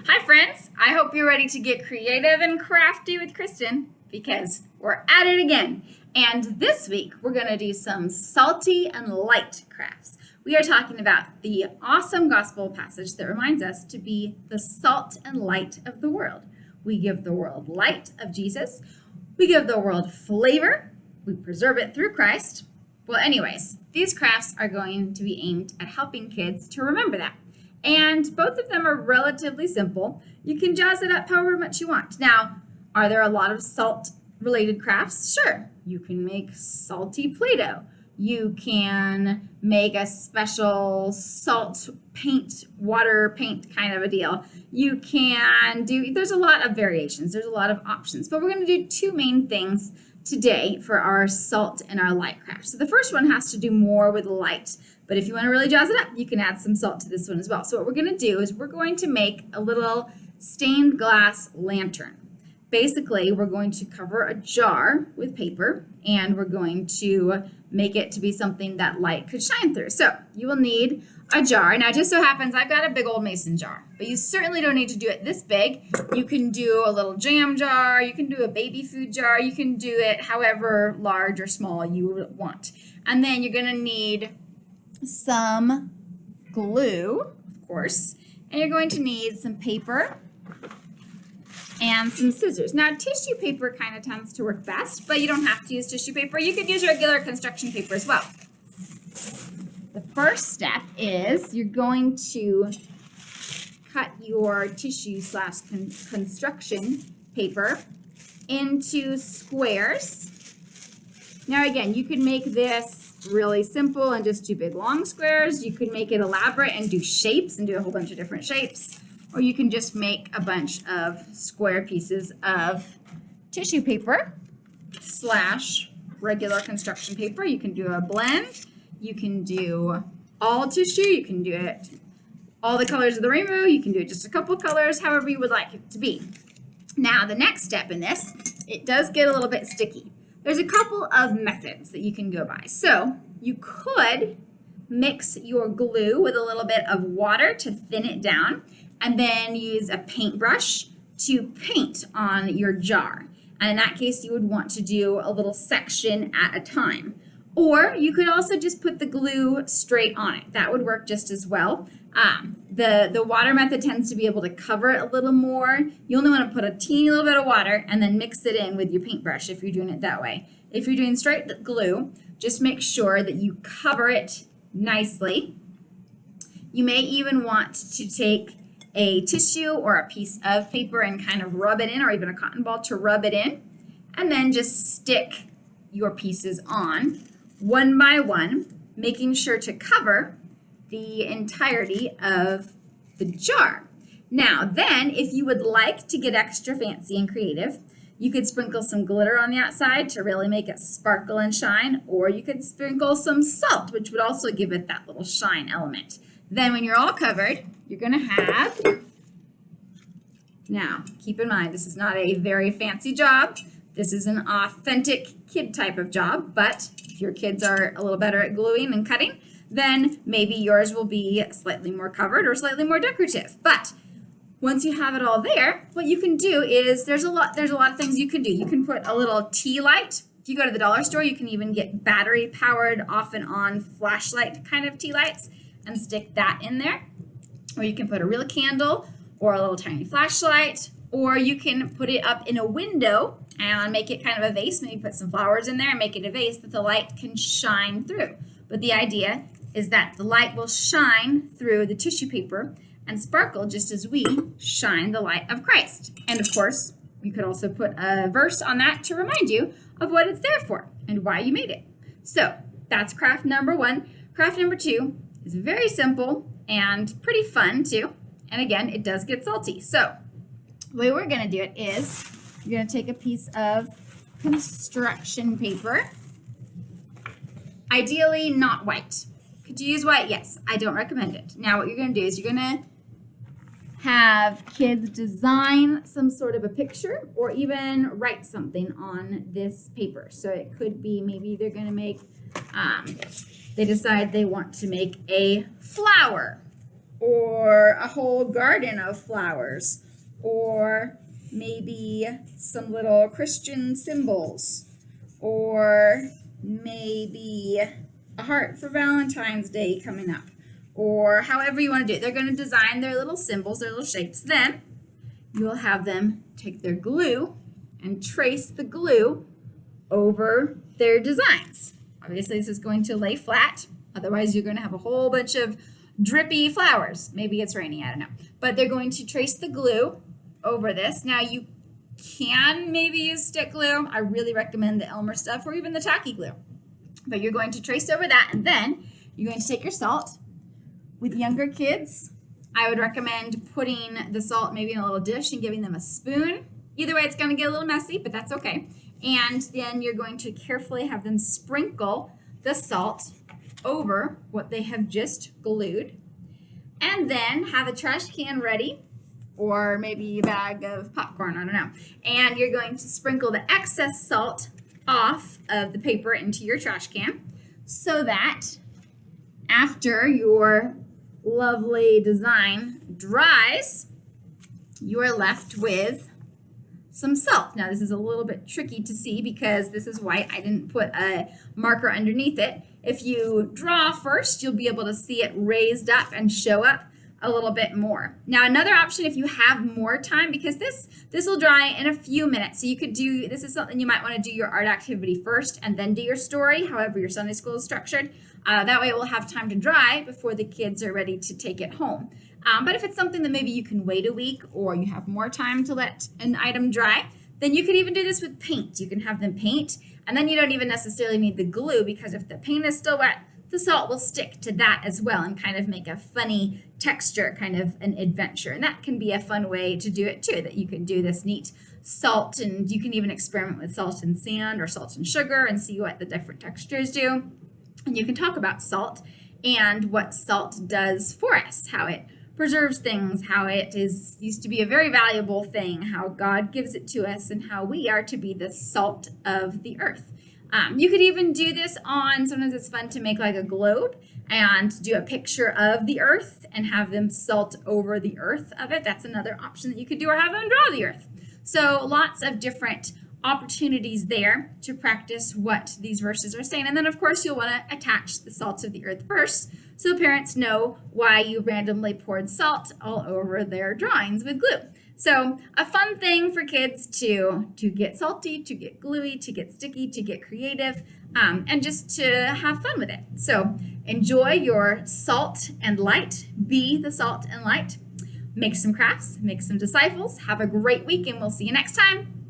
Hi friends, I hope you're ready to get creative and crafty with Kristen because we're at it again. And this week we're going to do some salty and light crafts. We are talking about the awesome gospel passage that reminds us to be the salt and light of the world. We give the world light of Jesus. We give the world flavor. We preserve it through Christ. Well, anyways, these crafts are going to be aimed at helping kids to remember that. And both of them are relatively simple. You can jazz it up however much you want. Now, are there a lot of salt-related crafts? Sure. You can make salty Play-Doh. You can make a special salt paint, water paint kind of a deal. You can do, there's a lot of variations. There's a lot of options. But we're going to do two main things today for our salt and our light craft. So the first one has to do more with light. But if you want to really jazz it up, you can add some salt to this one as well. So what we're going to do is we're going to make a little stained glass lantern. Basically, we're going to cover a jar with paper and we're going to make it to be something that light could shine through. So you will need a jar. Now, it just so happens I've got a big old mason jar, but you certainly don't need to do it this big. You can do a little jam jar. You can do a baby food jar. You can do it however large or small you want. And then you're going to need some glue, of course, and you're going to need some paper and some scissors. Now, tissue paper kind of tends to work best, but you don't have to use tissue paper. You could use regular construction paper as well. The first step is you're going to cut your tissue / construction paper into squares. Now, again, you could make this really simple and just do big long squares. You could make it elaborate and do shapes and do a whole bunch of different shapes. Or you can just make a bunch of square pieces of tissue paper / regular construction paper. You can do a blend. You can do all tissue. You can do it all the colors of the rainbow. You can do it just a couple colors, however you would like it to be. Now, the next step in this, it does get a little bit sticky. There's a couple of methods that you can go by. So you could mix your glue with a little bit of water to thin it down, and then use a paintbrush to paint on your jar. And in that case, you would want to do a little section at a time. Or you could also just put the glue straight on it. That would work just as well. The water method tends to be able to cover it a little more. You only want to put a teeny little bit of water and then mix it in with your paintbrush if you're doing it that way. If you're doing straight glue, just make sure that you cover it nicely. You may even want to take a tissue or a piece of paper and kind of rub it in, or even a cotton ball to rub it in, and then just stick your pieces on one by one, making sure to cover the entirety of the jar. Now, then, if you would like to get extra fancy and creative, you could sprinkle some glitter on the outside to really make it sparkle and shine, or you could sprinkle some salt, which would also give it that little shine element. Then when you're all covered, you're going to have, now keep in mind, this is not a very fancy job. This is an authentic kid type of job, but if your kids are a little better at gluing and cutting, then maybe yours will be slightly more covered or slightly more decorative. But once you have it all there, what you can do is there's a lot of things you can do. You can put a little tea light. If you go to the dollar store, you can even get battery powered off and on flashlight kind of tea lights and stick that in there. Or you can put a real candle or a little tiny flashlight, or you can put it up in a window and make it kind of a vase. Maybe put some flowers in there and make it a vase that the light can shine through. But the idea is that the light will shine through the tissue paper and sparkle just as we shine the light of Christ. And of course, you could also put a verse on that to remind you of what it's there for and why you made it. So that's craft number one. Craft number two is very simple and pretty fun too. And again, it does get salty. So the way we're gonna do it is you're gonna take a piece of construction paper, ideally not white. Could you use white? Yes, I don't recommend it. Now what you're gonna do is you're gonna have kids design some sort of a picture or even write something on this paper. So it could be maybe they're gonna make, they decide they want to make a flower or a whole garden of flowers, or maybe some little Christian symbols, or maybe a heart for Valentine's Day coming up, or however you want to do it. They're going to design their little symbols, their little shapes. Then you will have them take their glue and trace the glue over their designs. Obviously, this is going to lay flat. Otherwise, you're going to have a whole bunch of drippy flowers. Maybe it's raining, I don't know. But they're going to trace the glue over this. Now, you can maybe use stick glue. I really recommend the Elmer stuff or even the tacky glue. But you're going to trace over that, and then you're going to take your salt. With younger kids, I would recommend putting the salt maybe in a little dish and giving them a spoon. Either way, it's going to get a little messy, but that's okay. And then you're going to carefully have them sprinkle the salt over what they have just glued. And then have a trash can ready, or maybe a bag of popcorn, I don't know. And you're going to sprinkle the excess salt off of the paper into your trash can so that after your lovely design dries, you are left with some salt. Now, this is a little bit tricky to see because this is white. I didn't put a marker underneath it. If you draw first, you'll be able to see it raised up and show up a little bit more. Now, another option, if you have more time, because this will dry in a few minutes. So you could do, this is something you might want to do your art activity first and then do your story, however your Sunday school is structured. That way it will have time to dry before the kids are ready to take it home. But if it's something that maybe you can wait a week or you have more time to let an item dry, then you could even do this with paint. You can have them paint, and then you don't even necessarily need the glue, because if the paint is still wet, the salt will stick to that as well and kind of make a funny texture, kind of an adventure. And that can be a fun way to do it too, that you can do this neat salt, and you can even experiment with salt and sand or salt and sugar and see what the different textures do. And you can talk about salt and what salt does for us, how it preserves things, how it is used to be a very valuable thing, how God gives it to us, and how we are to be the salt of the earth. You could even do this on, sometimes it's fun to make like a globe and do a picture of the earth and have them salt over the earth of it. That's another option that you could do, or have them draw the earth. So lots of different opportunities there to practice what these verses are saying. And then, of course, you'll want to attach the salts of the earth first so parents know why you randomly poured salt all over their drawings with glue. So a fun thing for kids to get salty, to get gluey, to get sticky, to get creative, and just to have fun with it. So enjoy your salt and light. Be the salt and light. Make some crafts, make some disciples. Have a great week, and we'll see you next time.